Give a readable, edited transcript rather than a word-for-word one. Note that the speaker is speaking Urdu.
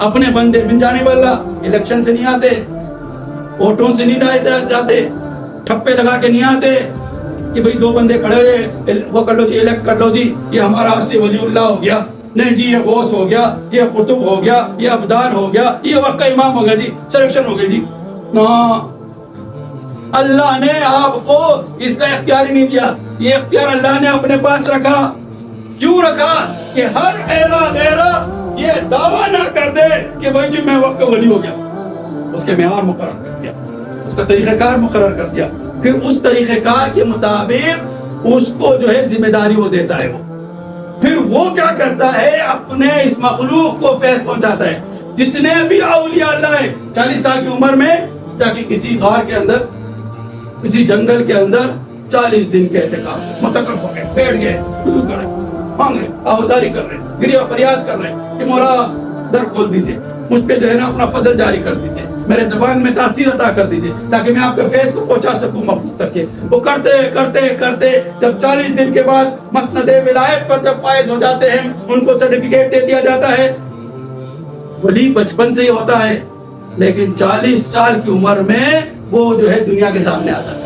اپنے بندے من جانب اللہ الیکشن سے نہیں آتے، ووٹوں سے نہیں جاتے، ٹھپے لگا کے نہیں آتے کہ بھئی دو بندے کھڑے ہوئے وہ کر لو جی، الیکٹ کر لو جی، یہ ہمارا آسی ولی اللہ ہو گیا، نہیں جی یہ غوث ہو گیا، یہ قطب ہو گیا، یہ ابدال ہو گیا، یہ وقت کا امام ہو گیا جی، سلیکشن ہو گئی جی۔ نا، اللہ نے آپ کو اس کا اختیار ہی نہیں دیا، یہ اختیار اللہ نے اپنے پاس رکھا۔ کیوں رکھا؟ کہ ہر ایرا غیرہ یہ دعویٰ نہ کر دے کہ بھائی جی میں وقت کا ولی ہو گیا۔ اس کے معیار مقرر کر دیا، اس کا طریقہ کار مقرر کر دیا، پھر اس طریقہ کار کے مطابق اس کو جو ہے ذمہ داری وہ دیتا ہے، پھر وہ کیا کرتا ہے، اپنے اس مخلوق کو فیض پہنچاتا ہے۔ جتنے بھی اولیاء اللہ ہیں 40 سال کی عمر میں جا کے کسی غار کے اندر، کسی جنگل کے اندر 40 دن کے اعتکاف، متکف ہو گئے، بیٹھ گئے، شروع کر رہے، مانگ رہے، آوازاری کر رہے، گریہ فریاد کر رہے کہ مولا در کھول دیجئے، مجھ پہ جو ہے نا اپنا فضل جاری کر دیجئے، میرے زبان میں تاثیر عطا کر دیجئے تاکہ میں آپ کے فیض کو پہنچا سکوں مخلوق تک کے۔ وہ کرتے کرتے کرتے جب 40 دن کے بعد مسند ولایت پر جب فائز ہو جاتے ہیں، ان کو سرٹیفکیٹ دے دیا جاتا ہے۔ ولی بچپن سے ہی ہوتا ہے، لیکن 40 سال کی عمر میں وہ جو ہے دنیا کے سامنے آتا ہے۔